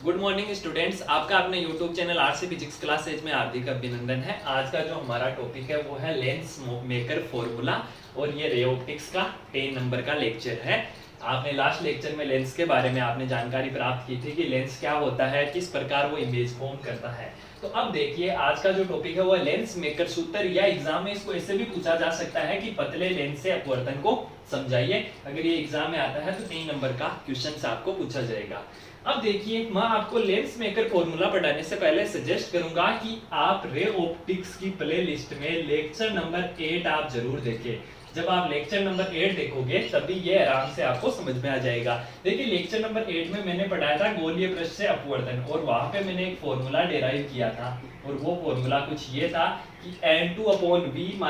Good morning students, आपका अपने YouTube channel RC physics classes में हार्दिक अभिनंदन है। आज का जो हमारा टॉपिक है वो है लेंस मेकर फॉर्मूला और ये रे ऑप्टिक्स का 10 नंबर का लेक्चर है। आपने लास्ट लेक्चर में लेंस के बारे में आपने जानकारी प्राप्त की थी कि लेंस क्या होता है, किस प्रकार वो इमेज फॉर्म करता है। तो अब देखिए आज का जो टॉपिक है वो लेंस मेकर सूत्र, या एग्जाम में इसको ऐसे भी पूछा जा सकता है कि पतले लेंस से अपवर्तन को समझाइए। अगर ये एग्जाम में आता है तो 3 नंबर का क्वेश्चन आपको पूछा जाएगा। अब देखिए मैं आपको लेंस मेकर फॉर्मूला पढ़ाने से पहले सजेस्ट करूंगा कि आप रे ऑप्टिक्स की प्लेलिस्ट में लेक्चर नंबर 8 आप जरूर देखें। जब आप लेक्चर नंबर 8 देखोगे तभी ये आराम से आपको समझ में आ जाएगा। देखिए लेक्चर नंबर 8 में मैंने पढ़ाया था गोलीय पृष्ठ से अपवर्तन, और वहां पे मैंने एक फॉर्मूला डेराइव किया था, और वो फॉर्मूला कुछ ये था कि n2/v -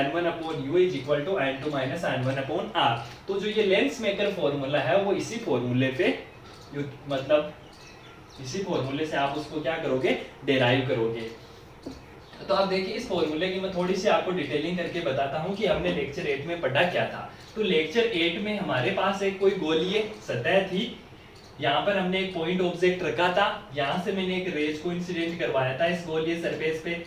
n1/u = n2 - n1/r। तो जो ये लेंस मेकर फॉर्मूला है वो इसी फॉर्मूले पे मतलब इसी फॉर्मूले से आप उसको क्या करोगे, डेराइव करोगे। तो आप देखिए इस फॉर्मूले की मैं थोड़ी सी आपको डिटेलिंग करके बताता हूं कि हमने लेक्चर 8 में पढ़ा क्या था। तो लेक्चर 8 में हमारे पास एक कोई गोलीय सतह थी, यहाँ पर हमने एक पॉइंट ऑब्जेक्ट रखा था, यहाँ से मैंने एक रेज को इंसिडेंट करवाया था इस गोलीय सरफेस पे,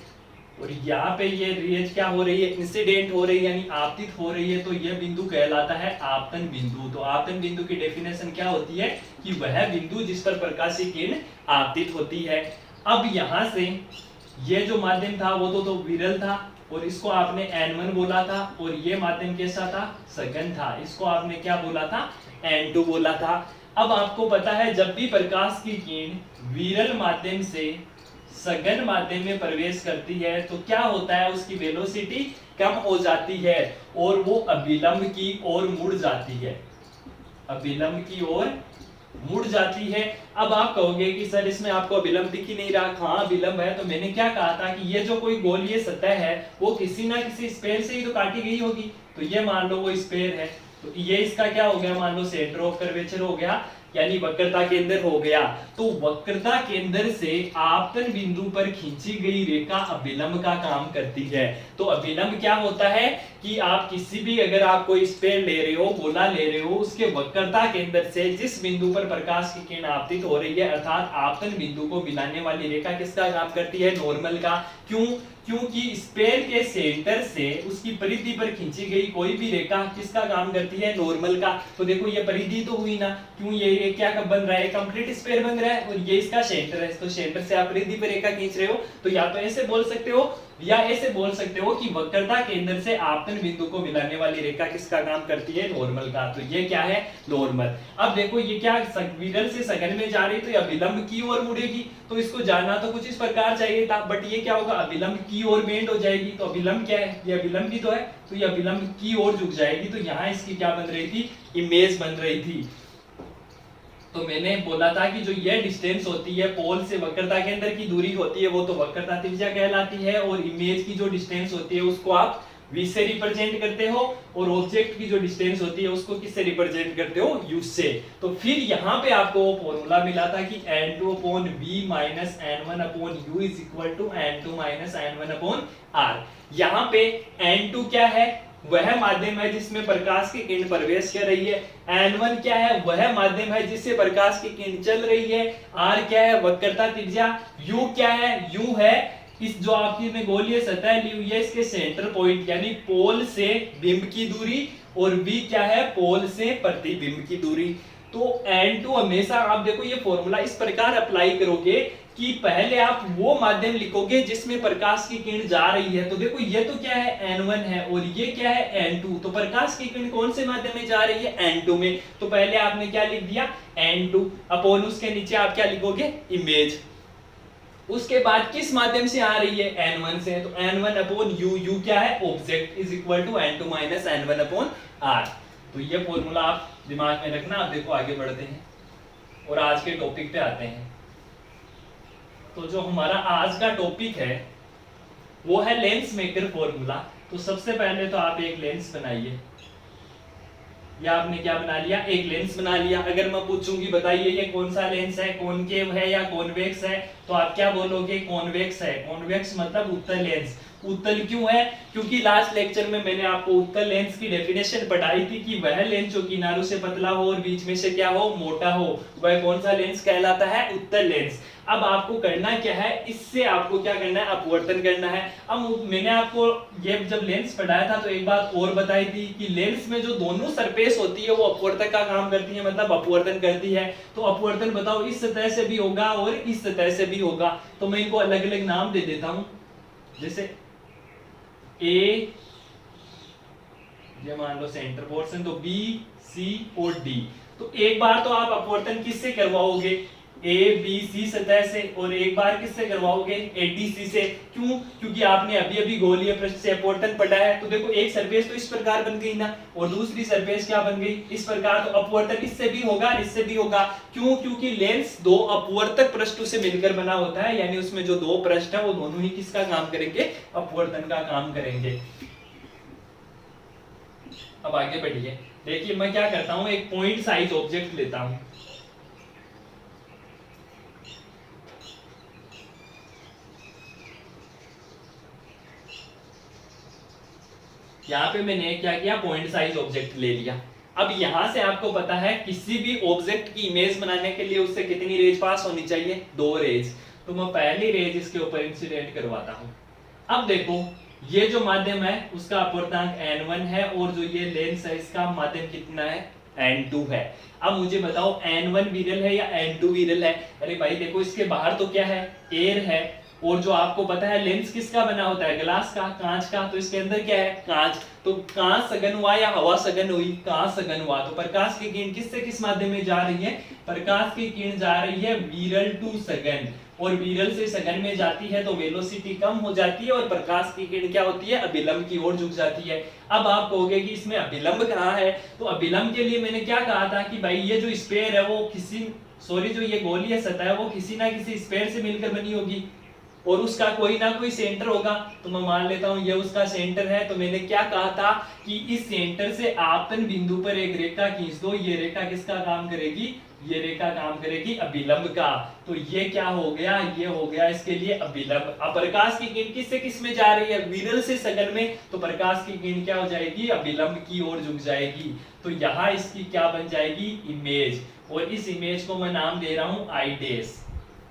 और यहाँ पे ये रेज क्या हो रही है, इंसिडेंट हो रही है यानी आपतित हो रही है। तो ये बिंदु कहलाता है आपतन बिंदु। तो आपतन बिंदु की डेफिनेशन क्या होती है कि वह बिंदु जिस पर प्रकाशीय किरण आपतित होती है। अब यहाँ से ये जो माध्यम था वो तो विरल था, और इसको आपने n1 बोला था, और ये माध्यम कैसा था, सघन था, इसको आपने क्या बोला था, n2 बोला था। अब आपको पता है जब भी प्रकाश की किरण विरल माध्यम से सघन माध्यम में प्रवेश करती है तो क्या होता है, उसकी वेलोसिटी कम हो जाती है और वो अभिलंब की ओर मुड़ जाती है, अभिलंब की ओर मुड़ जाती है। अब आप कहोगे कि सर इसमें आपको अभिलंब दिख ही नहीं रहा। हाँ अभिलंब है, तो मैंने क्या कहा था कि ये जो कोई गोलीय सतह है वो किसी ना किसी स्पेयर से ही तो काटी गई होगी। तो ये मान लो वो स्पेयर है, तो ये इसका क्या हो गया, मान लो सेंटर ऑफ कर्वेचर हो गया, यानी वक्रता केंद्र हो गया। तो वक्रता केंद्र से आपतन बिंदु पर खींची गई रेखा अभिलंब का काम करती है। तो अभिलंब क्या होता है कि आप किसी भी, अगर आप कोई स्पेयर ले रहे हो, गोला ले रहे हो, उसके वक्रता केंद्र से जिस बिंदु पर प्रकाश की किरण आपतित हो रही है, अर्थात आपतन बिंदु को मिलाने वाली रेखा किसका काम करती है, नॉर्मल का। क्यों? क्योंकि स्पेयर के सेंटर से उसकी परिधि पर खींची गई कोई भी रेखा किसका काम करती है, नॉर्मल का। तो देखो ये परिधि तो हुई ना, क्यों ये क्या कब बन रहा है, कंप्लीट स्पेयर बन रहा है, और ये इसका सेंटर है, तो सेंटर से आप परिधि पर रेखा खींच रहे हो। तो या तो ऐसे बोल सकते हो या ऐसे बोल सकते हो कि वक्रता केंद्र से आपतन बिंदु को मिलाने वाली रेखा किसका काम करती है, नॉर्मल का। तो ये क्या है, नॉर्मल। अब देखो ये क्या विरल से सघन में जा रही, तो ये अभिलंब की ओर मुड़ेगी, तो इसको जानना तो कुछ इस प्रकार चाहिए था, बट ये क्या होगा, अभिलंब की ओर बेंड हो जाएगी। तो अभिलंब क्या है, ये अभिलंब की तो है, तो ये अभिलंब की ओर झुक जाएगी। तो यहाँ इसकी क्या बन रही थी, इमेज बन रही थी। तो मैंने बोला था कि जो ये डिस्टेंस होती है पोल से वक्रता के अंदर की दूरी होती है वो तो वक्रता त्रिज्या कहलाती है, और इमेज की जो डिस्टेंस होती है उसको आप v से रिप्रेजेंट करते हो, और ऑब्जेक्ट की जो डिस्टेंस होती है उसको किससे रिप्रेजेंट करते हो, u से। तो फिर यहाँ पे आपको वो फॉर्मूला मिला था कि n2/v - n1/u = n2 - n1/r। यहाँ पे n2 क्या है, वह माध्यम है जिसमें प्रकाश की किरण प्रवेश कर रही है, n1 क्या है, वह माध्यम है जिससे प्रकाश की किरण चल रही है, r क्या है, वक्रता त्रिज्या, u क्या है, u है इस जो आपकी में गोलीय सतह ली हुई है इसके सेंटर पॉइंट यानी पोल से बिंब की दूरी, और v क्या है, पोल से प्रतिबिंब की दूरी। तो n2 हमेशा आप देखो ये फॉर्मूला इस प्रकार अप्लाई करोगे कि पहले आप वो माध्यम लिखोगे जिसमें प्रकाश की किरण जा रही है। तो देखो ये तो क्या है, n1 है, और ये क्या है, n2। तो प्रकाश की किरण कौन से माध्यम में जा रही है, n2 में। तो पहले आपने क्या लिख दिया, n2 अपॉन उसके नीचे आप क्या लिखोगे, इमेज। उसके बाद किस माध्यम से आ रही है, n1 से, तो n1/u, u क्या है, ऑब्जेक्ट = n2 - n1/r। तो ये फॉर्मूला आप दिमाग में रखना। आप देखो आगे बढ़ते हैं और आज के टॉपिक पे आते हैं। तो जो हमारा आज का टॉपिक है वो है लेंस मेकर फॉर्मूला। तो सबसे पहले तो आप एक लेंस बनाइए, या आपने क्या बना लिया, एक लेंस बना लिया। अगर मैं पूछूंगी बताइए ये कौन सा लेंस है, कॉनकेव है या कॉन्वेक्स है, तो आप क्या बोलोगे, कॉन्वेक्स है। कॉन्वेक्स मतलब उत्तल लेंस। उत्तल क्यों है? क्योंकि लास्ट लेक्चर में मैंने आपको उत्तल लेंस की डेफिनेशन पढ़ाई थी कि वह लेंस जो किनारों से पतला हो और बीच में से क्या हो, मोटा हो, वह कौन सा लेंस कहलाता है? उत्तल लेंस। अब आपको करना क्या है, इससे आपको क्या करना है, अपवर्तन करना है। अब मैंने आपको ये जब लेंस पढ़ाया था तो एक बात और बताई थी कि लेंस में जो दोनों सरफेस होती है वो अपवर्तक का काम करती है, मतलब अपवर्तन करती है। तो अपवर्तन बताओ इस सतह से भी होगा और इस सतह से भी होगा। तो मैं इनको अलग अलग नाम दे देता हूं, जैसे ए, ये मान लो सेंटर पोर्शन, तो बी, सी और डी। तो एक बार तो आप अपवर्तन किससे करवाओगे, ए बी सी सतह से, और एक बार किससे करवाओगे, ए डी सी से। क्यों? क्योंकि आपने अभी अभी गोलीय पृष्ठ से अपवर्तन पढ़ा है। तो देखो एक सरफेस तो इस प्रकार बन गई ना, और दूसरी सरफेस क्या बन गई, इस प्रकार। तो अपवर्तन इससे भी होगा, इससे भी होगा। क्यों? क्योंकि लेंस दो अपवर्तक पृष्ठों से मिलकर बना होता है, यानी उसमें जो दो पृष्ठ है वो दोनों ही किसका काम करेंगे, अपवर्तन का काम करेंगे। अब आगे बढ़िए, देखिए मैं क्या करता हूं, एक पॉइंट साइज ऑब्जेक्ट लेता हूं। यहाँ पे मैंने क्या किया, पॉइंट साइज ऑब्जेक्ट ले लिया। अब यहां से आपको पता है किसी भी ऑब्जेक्ट की इमेज बनाने के लिए उससे कितनी रेज पास होनी चाहिए, 2 रेज। तो मैं पहली रेज इसके ऊपर इंसिडेंट करवाता हूं। अब देखो ये जो माध्यम है उसका अपवर्तनांक n1 है, और जो ये लेंस है इसका माध्यम कितना है, n2 है। अब मुझे बताओ n1 विरल है या n2 विरल है? अरे भाई देखो इसके बाहर तो क्या है, एयर है, और जो आपको पता है लेंस किसका बना होता है, ग्लास का, कांच का। तो इसके अंदर क्या है, कांच। तो कांच सघन हुआ या हवा सघन हुई, कांच सघन हुआ। तो प्रकाश की किरण किससे किस माध्यम में जा रही है, प्रकाश की किरण जा रही है विरल टू सघन, और विरल से सघन में जाती है तो वेलोसिटी कम हो जाती है, और प्रकाश की किरण क्या होती है, अभिलंब की ओर झुक जाती है। अब आप कहोगे कि इसमें अभिलंब कहाँ है, तो अभिलंब के लिए मैंने क्या कहा था कि भाई ये जो स्फीयर है वो जो ये गोलीय सतह है वो किसी ना किसी स्फीयर से मिलकर बनी होगी, और उसका कोई ना कोई सेंटर होगा। तो मैं मान लेता हूं ये उसका सेंटर है। तो मैंने क्या कहा था कि इस सेंटर से आपतन बिंदु पर एक रेखा खींच दो। ये रेखा किसका काम करेगी, ये रेखा काम करेगी अभिलंब का। तो ये क्या हो गया, ये हो गया इसके लिए अभिलंब। अब प्रकाश की किरण किससे किस में जा रही है, विरल से सघन में। तो प्रकाश की किरण क्या हो जाएगी, अभिलंब की ओर झुक जाएगी। तो यहाँ इसकी क्या बन जाएगी, इमेज। और इस इमेज को मैं नाम दे रहा हूं आई डैश।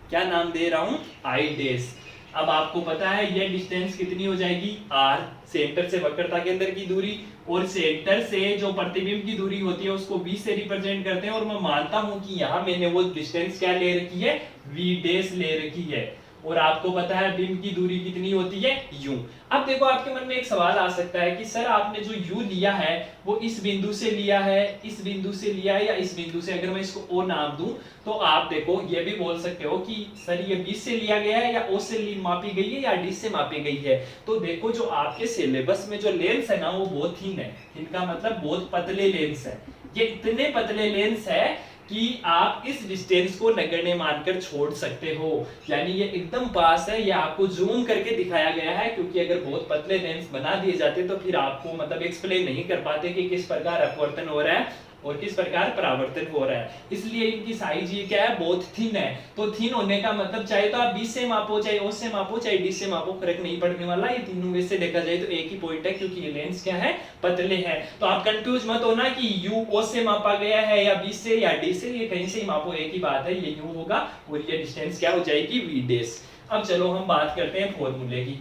क्या नाम दे रहा हूं, आई डैश। अब आपको पता है ये डिस्टेंस कितनी हो जाएगी, r, सेंटर से वक्रता केंद्र की दूरी, और सेंटर से जो प्रतिबिंब की दूरी होती है उसको v से रिप्रेजेंट करते हैं। और मैं मानता हूं कि यहाँ मैंने वो डिस्टेंस क्या ले रखी है, v डैश ले रखी है। और आपको पता है बिंब की दूरी कितनी होती है, u। अब देखो आपके मन में एक सवाल आ सकता है कि सर आपने जो u लिया है वो इस बिंदु से लिया है, इस बिंदु से लिया है, या इस बिंदु से। अगर मैं इसको o नाम दूं तो आप देखो ये भी बोल सकते हो कि सर ये b से लिया गया है, या o से मापी गई है, या d से मापी गई है। तो देखो जो आपके सिलेबस में जो लेंस है ना वो बहुत थिन है, इनका मतलब बहुत पतले लेंस है। ये इतने पतले लेंस है कि आप इस डिस्टेंस को नगण्य मानकर छोड़ सकते हो, यानी ये एकदम पास है। ये आपको जूम करके दिखाया गया है, क्योंकि अगर बहुत पतले लेंस बना दिए जाते तो फिर आपको मतलब एक्सप्लेन नहीं कर पाते कि किस प्रकार अपवर्तन हो रहा है और किस प्रकार परावर्तन हो रहा है। इसलिए इनकी साइज ये क्या है, बहुत थिन है। तो थिन होने का मतलब चाहे तो आप b से मापो, चाहे o से मापो, चाहे d से मापो, फर्क नहीं पड़ने वाला। ये तीनों में से देखा जाए तो एक ही पॉइंट है, क्योंकि ये लेंस क्या है, पतले हैं। तो आप कंफ्यूज मत होना कि u o से मापा गया है या b से या d से, ये कहीं से ही मापो, एक ही बात है, ये u होगा और ये डिस्टेंस क्या हो जाएगी, v डैश। अब चलो हम बात करते हैं फॉर्मूले की।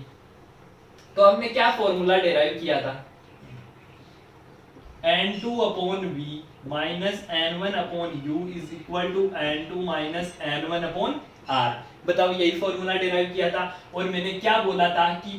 तो हमने क्या फॉर्मूला डिराइव किया था, n2 upon v minus n1 upon u is equal to n2 minus n1 upon r। बताओ यही फॉर्मूला डिराइव किया था। और मैंने क्या बोला था कि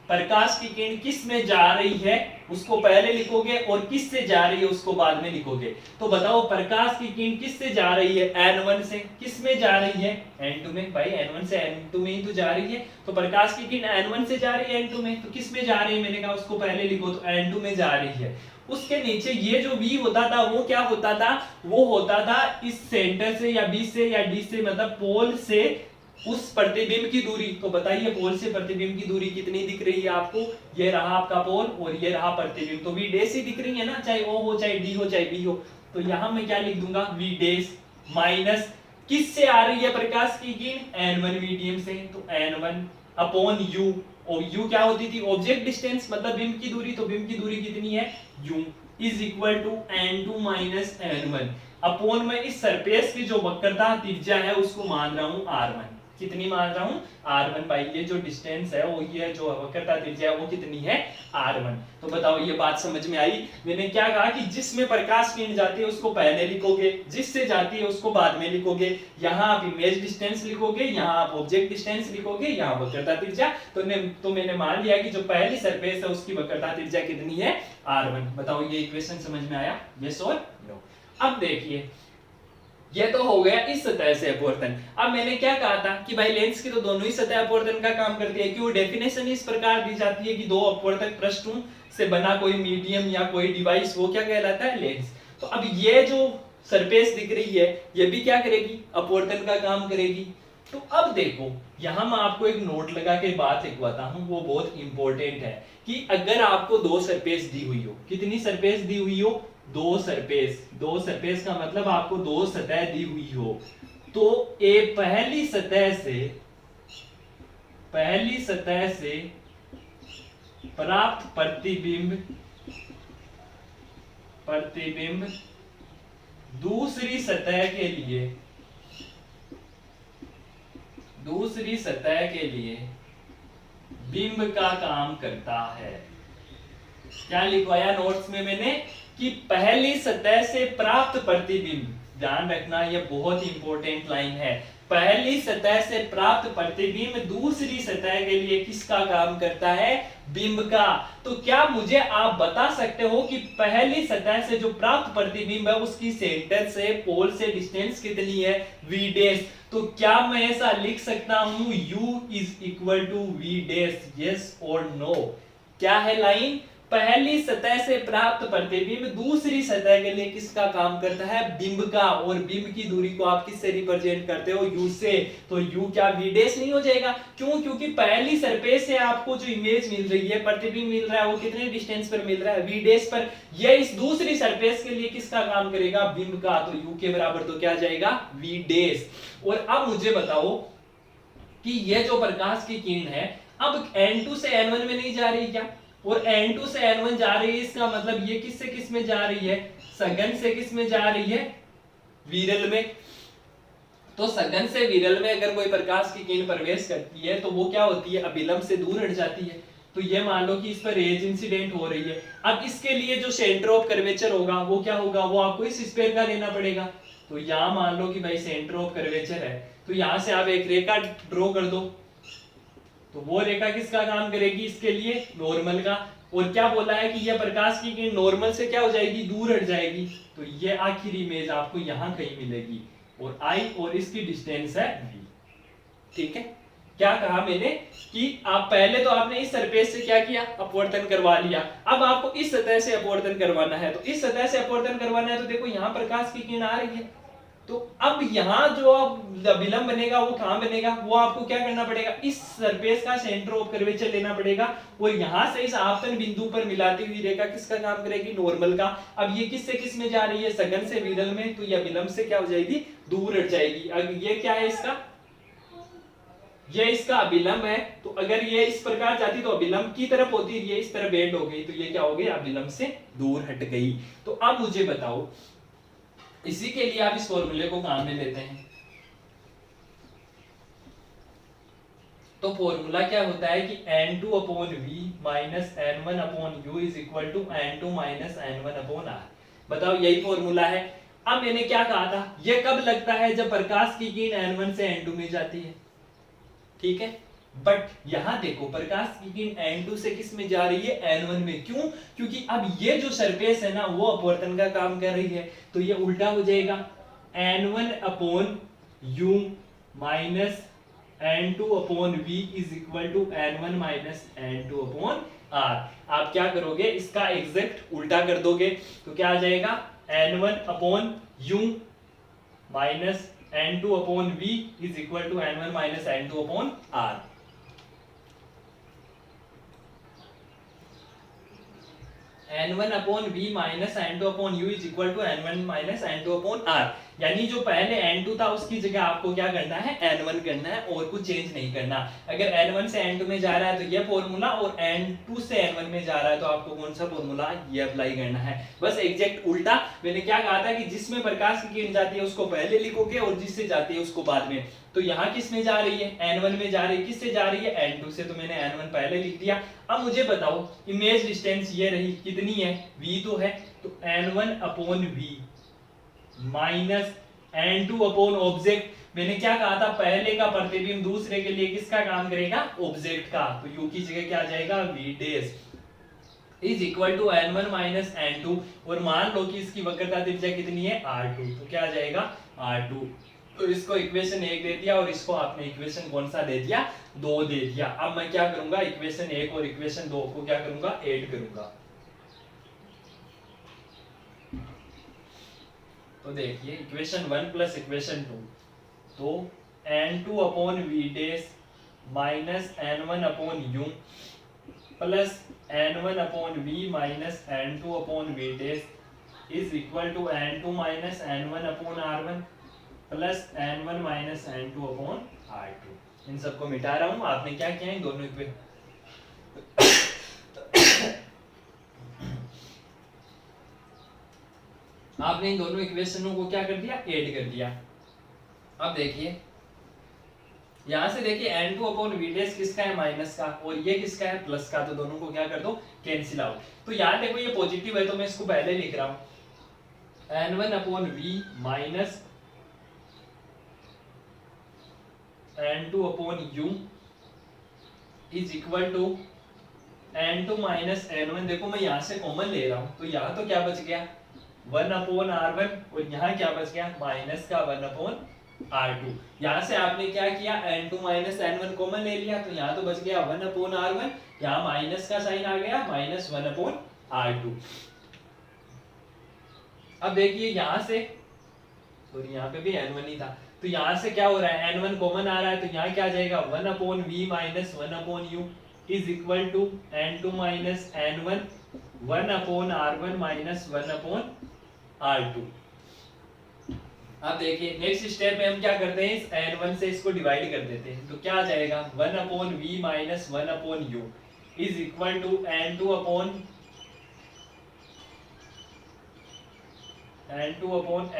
प्रकाश की किरण किस में जा रही है उसको पहले लिखोगे, और किस से जा रही है उसको बाद में लिखोगे। तो बताओ प्रकाश की किरण किस से जा रही है, n1 से। किस में जा रही है, n2 में। भाई n1 से n2 में ही तो जा रही है। तो प्रकाश की किरण n1 से जा रही है n2 में, तो किस में जा रही है, मैंने कहा उसको पहले लिखो, तो n2 में जा रही है। उसके नीचे ये जो v होता था वो क्या होता था, वो होता था इस सेंटर से या b से या d से, मतलब पोल से उस प्रतिबिंब की दूरी। तो बताइए पोल से प्रतिबिंब की दूरी कितनी दिख रही है आपको, ये रहा आपका पोल और ये रहा प्रतिबिंब। तो v डैश ही दिख रही है ना, चाहे o हो, चाहे d हो, चाहे b हो। तो यहां मैं क्या लिख दूंगा, v डैश माइनस किस से आ रही है प्रकाश की किरण, n1 मीडियम से, तो n1 अपॉन u और u क्या होती थी, ऑब्जेक्ट डिस्टेंस मतलब बिंब की दूरी, तो बिंब की दूरी कितनी है u is equal to n2 minus n1 upon में इस सरफेस की जो वक्रता त्रिज्या है उसको मान रहा हूं r1। कितनी मान रहा हूं r1 बाई ये जो डिस्टेंस है वो ये जो वक्रता त्रिज्या है वो कितनी है r1। तो बताओ ये बात समझ में आई। मैंने क्या कहा कि जिसमें प्रकाश किरण जाती है उसको पहले लिखोगे, जिससे जाती है उसको बाद में लिखोगे। यहाँ आप इमेज डिस्टेंस लिखोगे, यहाँ आप ऑब्जेक्ट डिस्टेंस लिखोगे, यहाँ वक्रता त्रिज्या। तो मैंने मान लिया कि जो पहली सरफेस है उसकी वक्रता त्रिज्या कितनी है r1। बताओ ये इक्वेशन समझ में आया, यस और नो। अब देखिए ये तो हो गया इस सतह से अपवर्तन। अब मैंने क्या कहा था कि भाई लेंस की तो दोनों ही सतह अपवर्तन का काम करती है। क्यों, डेफिनेशन इस प्रकार दी जाती है कि दो अपवर्तक पृष्ठों से बना कोई मीडियम या कोई डिवाइस वो क्या कहलाता है, लेंस। तो अब ये जो सरफेस दिख रही है ये भी क्या करेगी, अपवर्तन का काम करेगी। तो अब देखो यहां मैं आपको एक नोट लगा के बात लिखवाता हूं, वो बहुत इंपॉर्टेंट है कि अगर आपको दो सरफेस दी हुई हो, कितनी सरफेस दी हुई हो, दो सरफेस का मतलब आपको दो सतह दी हुई हो, तो पहली सतह से प्राप्त प्रतिबिंब दूसरी सतह के लिए बिंब का काम करता है। क्या लिखवाया नोट्स में मैंने कि पहली सतह से प्राप्त प्रतिबिंब, ध्यान रखना ये बहुत इंपॉर्टेंट लाइन है, पहली सतह से प्राप्त प्रतिबिंब दूसरी सतह के लिए किसका काम करता है, बिंब का। तो क्या मुझे आप बता सकते हो कि पहली सतह से जो प्राप्त प्रतिबिंब है उसकी सेंटर से पोल से डिस्टेंस कितनी है, v डैश। तो क्या मैं ऐसा लिख सकता हूं u is equal to v dash, yes और नो। क्या है लाइन, पहली सतह से प्राप्त प्रतिबिंब दूसरी सतह के लिए किसका काम करता है, बिंब का। और बिंब की दूरी को आप किससे रिप्रेजेंट करते हो, u से। तो u क्या v डैश नहीं हो जाएगा, क्यों, क्योंकि पहली सरफेस से आपको जो इमेज मिल रही है, प्रतिबिंब मिल रहा है, वो कितने डिस्टेंस पर मिल रहा है, v डैश पर। यह इस दूसरी सरफेस के लिए किसका काम करेगा, बिंब का। तो u के बराबर तो क्या जाएगा, v डैश। और अब मुझे बताओ कि यह जो प्रकाश की किरण है अब n2 से n1 में नहीं जा रही क्या, और n2 से n1 जा रही है, इसका मतलब ये किस से किस में जा रही है, सघन से किस में जा रही है, विरल में। तो सघन से विरल में अगर कोई प्रकाश की किरण प्रवेश करती है तो वो क्या होती है, अभिलंब से दूर हट जाती है। तो ये मान लो कि इस पर रेज इंसिडेंट हो रही है। अब इसके लिए जो सेंटर ऑफ कर्वेचर होगा वो क्या होगा, वो आपको इस स्फीयर का लेना पड़ेगा। तो यहां मान लो कि भाई सेंटर ऑफ कर्वेचर है, तो यहां से आप एक रेखा ड्रॉ कर दो। तो वो रेखा किसका काम करेगी, इसके लिए नॉर्मल का। और क्या बोला है कि यह प्रकाश की किरण नॉर्मल से क्या हो जाएगी, दूर हट जाएगी। तो ये आखिरी इमेज आपको यहां कहीं मिलेगी, और I और इसकी डिस्टेंस है v। ठीक है, क्या कहा मैंने कि आप पहले तो आपने इस सरफेस से क्या किया, अपवर्तन करवा लिया। अब आपको इस सतह से अपवर्तन करवाना है, तो इस सतह से अपवर्तन करवाना है तो देखो यहां प्रकाश की किरण आ रही है। तो अब यहां जो विलंब बनेगा वो कहां बनेगा, वो आपको क्या करना पड़ेगा, इस सरफेस का सेंटर ऑफ कर्वेचर लेना पड़ेगा। और यहां से इस आपतन बिंदु पर मिलाती हुई रेखा किसका काम करेगी, नॉर्मल का। अब ये किस से किस में जा रही है, सघन से विरल में, तो यह विलंब से क्या हो जाएगी, दूर हट जाएगी। अब ये क्या है इसका, ये इसका अभिलंब है। तो अगर ये इस प्रकार जाती तो अभिलंब की तरफ होती, ये इस तरफ बेंड हो गई, तो ये क्या हो गई, अभिलंब से दूर हट गई। तो अब मुझे बताओ, इसी के लिए आप इस फॉर्मूले को काम में लेते हैं। तो फॉर्मूला क्या होता है कि n2 upon v minus n1 upon u is equal to n2 minus n1 upon r। बताओ यही फॉर्मूला है। अब मैंने क्या कहा था, यह कब लगता है, जब प्रकाश की किरण n1 से n2 में जाती है। ठीक है, बट यहां देखो प्रकाश की किरण n2 से किस में जा रही है, n1 में। क्यों, क्योंकि अब ये जो सरफेस है ना वो अपवर्तन का काम कर रही है। तो ये उल्टा हो जाएगा, n1 upon u minus n2 upon v is equal to n1 minus n2 upon r। आप क्या करोगे, इसका एग्जैक्ट उल्टा कर दोगे, तो क्या आ जाएगा, n1 upon u minus n2 upon v is equal to n1 minus n2 upon r। n1 upon v minus n2 upon u is equal to n1 minus n2 upon r। यानी जो पहले n2 था उसकी जगह आपको क्या करना है, n1 करना है और कुछ चेंज नहीं करना। अगर n1 से n2 में जा रहा है तो ये फॉर्मूला, और n2 से n1 में जा रहा है तो आपको कौन सा फॉर्मूला ये अप्लाई करना है। बस एग्जैक्ट उल्टा। मैंने क्या कहा था कि जिसमें प्रकाश की किरण जाती है उसको पहले लिखोगे और जिससे जाती है उसको बाद में। तो यहाँ किस में जा रही है, n1 में जा रही है। किससे जा रही है, n2 से, तो मैंने n1 पहले लिख दिया। अब मुझे बताओ इमेज डिस्टेंस ये रही, कितनी है, v तो है, तो n1 upon v minus n2 upon object. मैंने क्या कहा था, पहले का प्रतिबिंब दूसरे के लिए किसका काम करेगा, ऑब्जेक्ट का। तो u की जगह क्या आ जाएगा, v dash is equal to n1 minus n2, और मान लो कि इसकी वक्रता त्रिज्या कितनी है, r2, तो क्या आ जाएगा r2। तो इसको इक्वेशन 1 दे दिया और इसको आपने इक्वेशन कौन सा दे दिया, 2 दे दिया। अब मैं क्या करूंगा, इक्वेशन 1 और इक्वेशन 2 को क्या करूंगा, ऐड करूंगा। तो देखिए इक्वेशन 1 प्लस इक्वेशन 2, तो n2 upon v dash minus n1 upon u plus n1 upon v minus n2 upon v dash is equal to n2 minus n1 upon r1 plus n1 minus n2 upon r2। इन सबको मिटा रहा हूं। आपने क्या किया, इन दोनों पे आपने इन दोनों इक्वेशनों को क्या कर दिया, ऐड कर दिया। अब देखिए यहां से देखिए n2 अपॉन v डैश किसका है, माइनस का, और ये किसका है, प्लस का। तो दोनों को क्या कर दो, कैंसिल आउट। तो यहां देखो ये पॉजिटिव है तो मैं इसको पहले लिख रहा हूं, n1 upon v minus n2 upon u is equal to n2 minus n1। देखो मैं यहां से कॉमन ले रहा हूं, तो यहां तो क्या बच गया, 1 अपॉन r1, और यहाँ क्या बच गया, माइनस का 1 अपॉन r2। यहाँ से आपने क्या किया, n2 माइनस n1 कॉमन ले लिया, तो यहाँ तो बच गया 1 अपॉन r1, यहाँ माइनस का साइन आ गया, माइनस 1 अपॉन r2। अब देखिए यहाँ से, और यहाँ पे भी n1 ही था, तो यहाँ से क्या हो रहा है, n1 कॉमन आ रहा है, तो यहाँ क्या आ जाएगा, 1 upon v minus 1 upon u is equal to n2 minus n1 1 upon r1 minus 1 upon r2। अब देखिए नेक्स्ट स्टेप में हम क्या करते हैं, इस n1 से इसको डिवाइड कर देते हैं, तो क्या आ जाएगा, 1 upon v minus 1 upon u is equal to n2 upon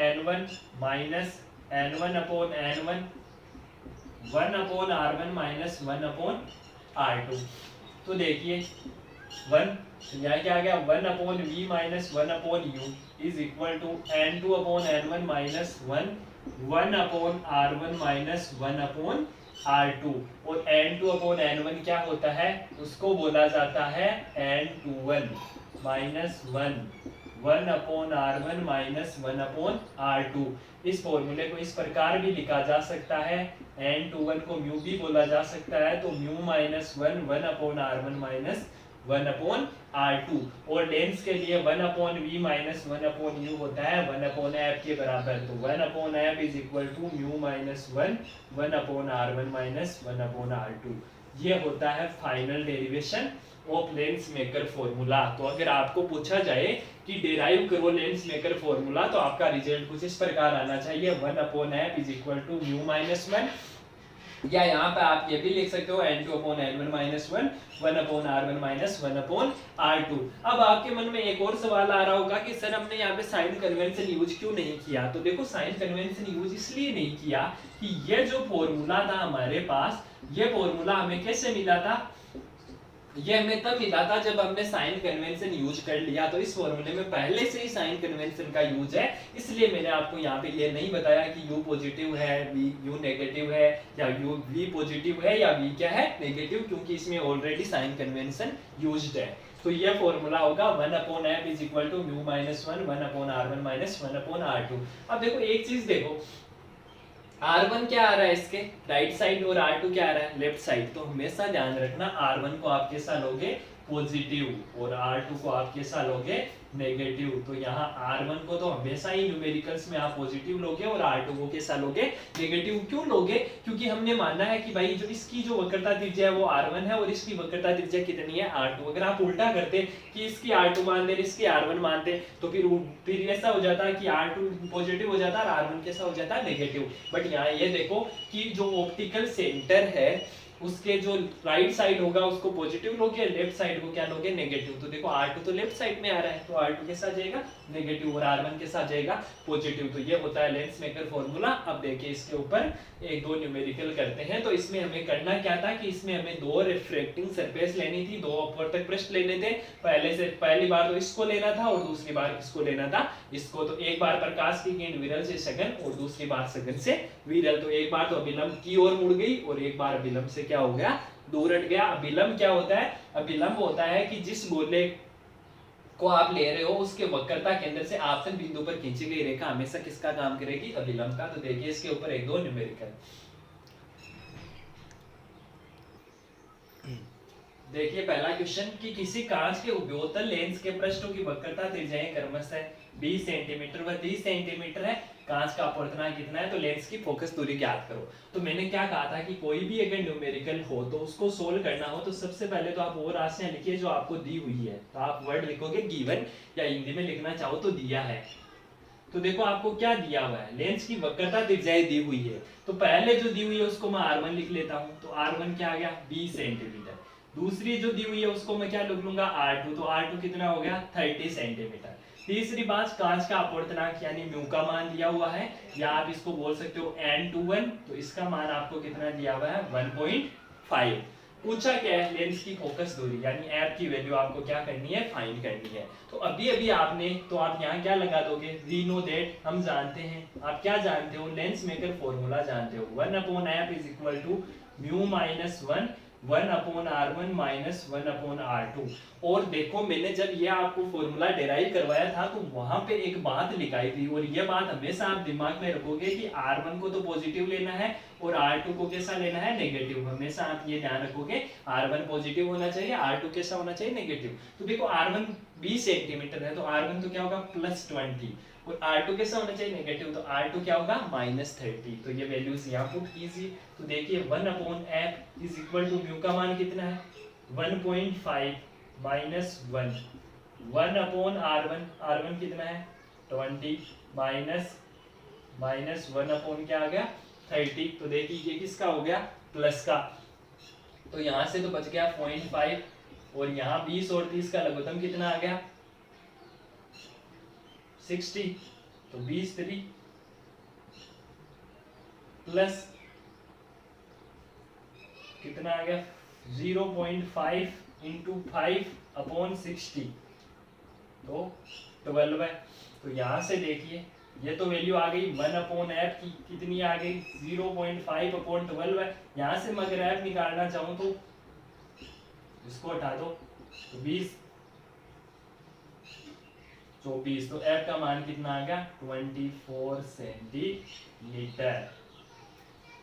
n1 minus n1 upon n1 1 upon r1 minus 1 upon r2। तो देखिए 1, यहाँ क्या आ गया, 1 upon v minus 1 upon u is equal to n2 upon n1 minus 1 upon r1 minus 1 upon r2। और n2 upon n1 क्या होता है, उसको बोला जाता है n21 minus 1 upon r1 minus 1 upon r2। इस फॉर्मूले को इस प्रकार भी लिखा जा सकता है, n21 को म्यू भी बोला जा सकता है, तो mu minus 1 upon r1 minus 1 upon r2। और लेंस के लिए 1 upon v minus 1 upon u होता है 1 अपॉन f के बराबर, तो 1 upon f is equal to mu minus 1 upon r1 minus 1 upon r2। ये होता है final derivation of lens maker formula. तो अगर आपको पूछा जाए कि डेराइव करो लेंस मेकर फॉर्मूला, तो आपका रिजल्ट कुछ इस प्रकार आना चाहिए, 1 upon f is equal to mu minus 1, या यहाँ पे आप ये भी लिख सकते हो n2 upon n1 minus 1 upon r1 minus 1 upon r2। अब आपके मन में एक और सवाल आ रहा होगा कि सर हमने यहाँ पे साइन कन्वेंशन यूज क्यों नहीं किया। तो देखो साइन कन्वेंशन यूज इसलिए नहीं किया कि ये जो फॉर्मूला था हमारे पास, ये फॉर्मूला हमें कैसे मिला था, ये हमें तब मिला था जब हमने साइन कन्वेंशन यूज कर लिया। तो इस फॉर्मूले में पहले से ही साइन कन्वेंशन का यूज है, इसलिए मैंने आपको यहाँ पे ये नहीं बताया कि u पॉजिटिव है, u नेगेटिव है, या v पॉजिटिव है या v क्या है, नेगेटिव, क्योंकि इसमें ऑलरेडी साइन कन्वेंशन यूज्ड है। तो ये फॉर्मूला होगा 1 upon f is equal to mu minus 1 upon r1 minus 1 upon r2। अब देखो एक चीज देखो, R1 क्या आ रहा है इसके राइट साइड और R2 क्या आ रहा है लेफ्ट साइड। तो हमेशा ध्यान रखना R1 को आप कैसा लोगे, पॉजिटिव, और R2 को आप कैसा लोगे, नेगेटिव। तो यहाँ R1 को तो हमेशा ही न्यूमेरिकल्स में आप पॉजिटिव लोगे और R2 को कैसा लोगे, नेगेटिव। क्यों लोगे, क्योंकि हमने माना है कि भाई जो इसकी जो वक्रता त्रिज्या है वो R1 है और इसकी वक्रता त्रिज्या कितनी है, R2। अगर आप उल्टा करते कि इसकी R2 मान दे इसकी R1 मानते तो फिर ऐसा हो जाता है कि R2 पॉजिटिव हो जाता है और R1 कैसा हो जाता है, नेगेटिव। बट यहाँ ये देखो कि जो ऑप्टिकल सेंटर है उसके जो राइट साइड होगा उसको पॉजिटिव लोगे, लेफ्ट साइड को क्या लोगे, नेगेटिव। तो देखो R2 तो लेफ्ट साइड में आ रहा है तो R2 कैसा जाएगा, नेगेटिव, और R1 कैसा जाएगा, पॉजिटिव। तो ये होता है लेंस मेकर फॉर्मूला। अब देखिए इसके ऊपर एक दो न्यूमेरिकल करते हैं। तो इसमें हमें करना क्या था कि इसमें हमें दो रिफ्रैक्टिंग सरफेस लेनी थी, दो अपवर्तक पृष्ठ लेने थे। पहली बार तो इसको लेना था और दूसरी बार किसको लेना था, इसको। तो एक बार प्रकाश की किरण विरल से सघन और दूसरी बार सघन से विरल। तो एक बार तो अभिलंब की ओर मुड़ गई और एक बार अभिलंब से क्या हो गया, दूर हट गया। अभिलंब क्या होता है, अभिलंब होता है कि जिस गोले को आप ले रहे हो उसके वक्रता केंद्र से आपतन बिंदु पर खींची गई रेखा हमेशा किसका काम करेगी, अभिलंब का। तो देखिए इसके ऊपर एक दो न्यूमेरिकल। देखिए पहला क्वेश्चन कि किसी कांच के उभयोतल लेंस के पृष्ठों की वक्रता त्रिज्याएं क्रमशः 20 सेंटीमीटर व 30 सेंटीमीटर है। कांच का अपवर्तनांक कितना है, तो लेंस की फोकस दूरी ज्ञात करो। तो मैंने क्या कहा था कि कोई भी अगर न्यूमेरिकल हो तो उसको सोल्व करना हो तो सबसे पहले तो आप वो राशियां लिखिए जो आपको दी हुई है। तो आप वर्ड लिखोगे गिवन, या हिंदी में लिखना चाहो तो दिया है। तो देखो आपको क्या दिया हुआ है, लेंस की वक्रता त्रिज्याएं दी हुई है। तो पहले जो दी हुई है उसको मैं R1 लिख लेता हूं। तो R1 क्या आ गया, 20 सेंटीमीटर। दूसरी जो दी हुई है उसको मैं क्या लिख लूंगा, R2। तो R2 कितना हो गया, 30 सेंटीमीटर। तीसरी बात, कांच का अपवर्तनांक यानी म्यू का मान दिया हुआ है, या आप इसको बोल सकते हो n21। तो इसका मान आपको कितना दिया हुआ है, 1.5। पूछा क्या है, लेंस की फोकस दूरी यानी f की वैल्यू आपको क्या करनी है, फाइंड करनी है। तो अभी अभी आपने, तो आप यहाँ क्या लगा दोगे, वी नो दैट, हम जानते हैं। आप क्या जानते हो, लेंस मेकर फॉर्मूला जानते हो, 1/f is equal to mu minus 1 1/R1 minus 1/R2। और देखो मैंने जब ये आपको फॉर्मूला डेराइव करवाया था तो वहां पे एक बात लिखाई थी, और ये बात हमेशा आप दिमाग में रखोगे कि R1 को तो पॉजिटिव लेना है और R2 को कैसा लेना है, नेगेटिव। हमेशा आप ये ध्यान रखोगे, R1 पॉजिटिव होना चाहिए, R2 कैसा होना चाहिए, नेगेटिव। तो देखो R1 20 सेंटीमीटर है तो R1 तो क्या होगा, +20, और R2 कैसा होना चाहिए, नेगेटिव। तो R2 क्या होगा, -30। तो ये वैल्यूज यहाँ पुट कीजिए। तो देखिए 1/f is equal to mu का मान कितना है, 1.5 -1 1/R1, R1 कितना है 20 माइनस 1 क्या आ गया 30। तो देखिए ये किसका हो गया, प्लस का। तो यहाँ से तो बच गया 0.5, और यहाँ 20 और 30 का लघुत्तम कितना आ गया 60। तो 20 प्लस कितना आ गया 0.5 इंटू 5/60, तो 12 है। तो यहां से देखिए ये तो वैल्यू आ गई 1/f की, कितनी आ गई 0.5/12 है। यहां से मैं अगर f निकालना चाहूं तो इसको हटा दो, तो 20 24, तो f का मान कितना आ गया 24 सेंटीमीटर।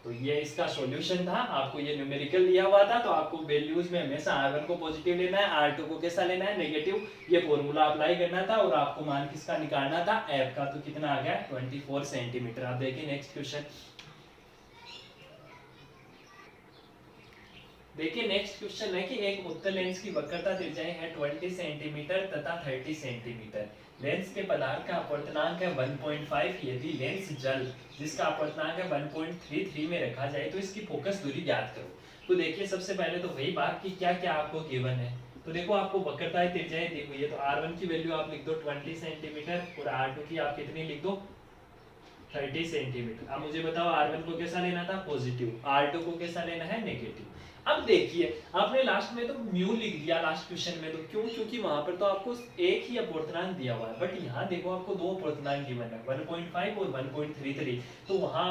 तो ये इसका सॉल्यूशन था। आपको ये न्यूमेरिकल दिया हुआ था तो आपको वैल्यूज में हमेशा R1 को पॉजिटिव लेना है, R2 को कैसा लेना है, नेगेटिव। ये फॉर्मूला अप्लाई करना था और आपको मान किसका निकालना था, f का। तो कितना आ गया 24 सेंटीमीटर। आप देखिए नेक्स्ट क्वेश्चन। देखिए नेक्स्ट क्वेश्चन है कि एक उत्तल लेंस की वक्रता त्रिज्याएं है 20 सेंटीमीटर तथा 30 सेंटीमीटर। लेंस के पदार्थ का अपवर्तनांक है 1.5। यदि लेंस जल जिसका अपवर्तनांक है 1.33 में रखा जाए तो इसकी फोकस दूरी ज्ञात करो। तो देखिए सबसे पहले तो वही बात कि क्या क्या आपको गिवन है। तो देखो आपको वक्रता त्रिज्याएं दी हुई है, तो R1 की वैल्यू आप लिख दो 20 सेंटीमीटर और R2 की आप कितनी लिख दो 30 सेंटीमीटर। अब मुझे बताओ R1 को कैसा लेना था, पॉजिटिव, R2 को कैसा लेना है, नेगेटिव। अब देखिए आपने लास्ट में तो म्यू लिख दिया लास्ट क्वेश्चन में, तो क्यों, क्योंकि वहां पर तो आपको एक ही अपवर्तनांक दिया हुआ है, बट यहाँ देखो आपको दो अपवर्तनांक गिवन है 1.5 और 1.33। तो वहां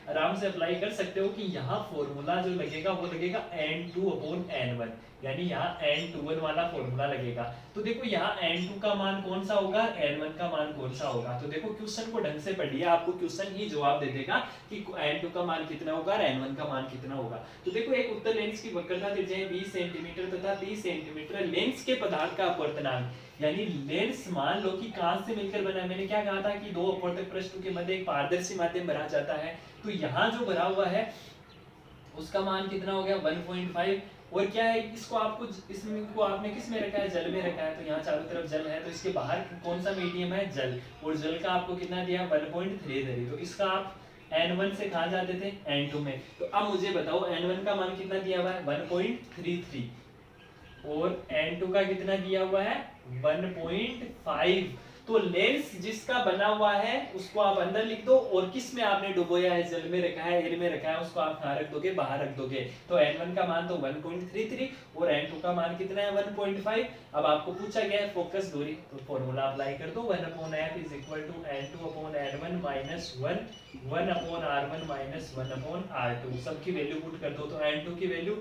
आराम से अप्लाई कर सकते हो कि यहाँ फॉर्मूला जो लगेगा वो लगेगा n2/n1, यानी यहाँ n21 वाला फॉर्मूला लगेगा। तो देखो यहाँ n2 का मान कौन सा होगा, n1 का मान कौन सा होगा। तो देखो क्वेश्चन को ढंग से पढ़िए, आपको क्वेश्चन ही जवाब दे देगा कि n2 का मान कितना होगा और n1 का मान कितना होगा। तो देखो एक उत्तल लेंस जिसकी वक्रता त्रिज्या 20 सेंटीमीटर तथा 30 सेंटीमीटर लेंस के पदार्थ का अपवर्तनांक, यानी लेंस मान लो कि कांच से मिलकर बना है। मैंने क्या कहा था कि दो अपवर्तक पृष्ठों के मध्य एक पारदर्शी माध्यम भरा जाता है, तो यहाँ जो भरा हुआ है उसका मान कितना हो गया 1.5। और क्या है इसको आपको इसमें को आपने किस में रखा है, जल में रखा है, तो यहाँ चारों तरफ जल है, तो इसके बाहर कौन सा मीडियम है, जल, और जल का आपको कितना दिया 1.33, तो इसका आप n1 से कहाँ जाते थे n2 में। तो अब मुझे बताओ n1 का मान कितना दिया हुआ है 1.33 और n2 का कितना दिया हुआ है 1.5। तो लेंस जिसका बना हुआ है उसको आप अंदर लिख दो, और किस में आपने डुबोया है, जल में रखा है, एयर में रखा है, उसको आप कहाँ रख दोगे, बाहर रख दोगे। तो n1 का मान तो 1.33 और n2 का मान कितना है 1.5। अब आपको पूछा गया है फोकस दूरी, तो फॉर्मूला अप्लाई कर दो 1/f = n2/n1 - 1/r1 - 1/r2। सबकी वैल्यू पुट कर दो, तो n2 की वैल्यू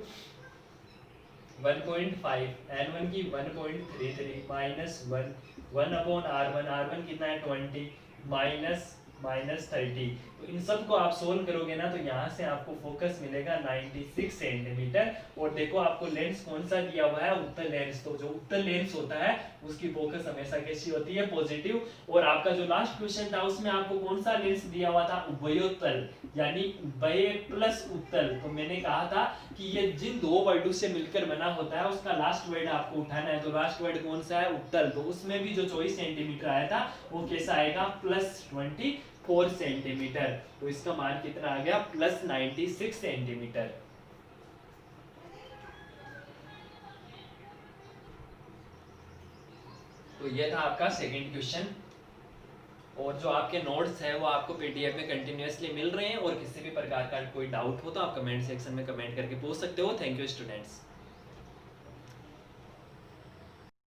1.5, n1 की 1.33 माइनस 1/r1, r1 कितना है 20 माइनस 30। तो इन सब को आप सोल्व करोगे ना, तो यहाँ से आपको फोकस मिलेगा 96 सेंटीमीटर। और देखो आपको लेंस कौन सा दिया हुआ है, उत्तल लेंस। तो जो उत्तल लेंस होता है उसकी फोकस हमेशा कैसी होती है, पॉजिटिव। और आपका जो लास्ट क्वेश्चन था उसमें आपको कौन सा लेंस दिया हुआ था, उभयोत्तल, यानी उभय प्लस उत्तल। तो मैंने कहा था कि ये जिन दो वर्डों से मिलकर बना होता है उसका लास्ट वर्ड आपको उठाना है, तो लास्ट वर्ड कौन सा है, उत्तल। तो उसमें भी जो 24 सेंटीमीटर आया था वो कैसा आएगा +24 सेंटीमीटर। तो इसका मान कितना आ गया +96 सेंटीमीटर। तो ये था आपका सेकंड क्वेश्चन। और जो आपके नोट्स है वो आपको पीडीएफ में कंटिन्यूअसली मिल रहे हैं, और किसी भी प्रकार का कोई डाउट हो तो आप कमेंट सेक्शन में कमेंट करके पूछ सकते हो। Thank you students.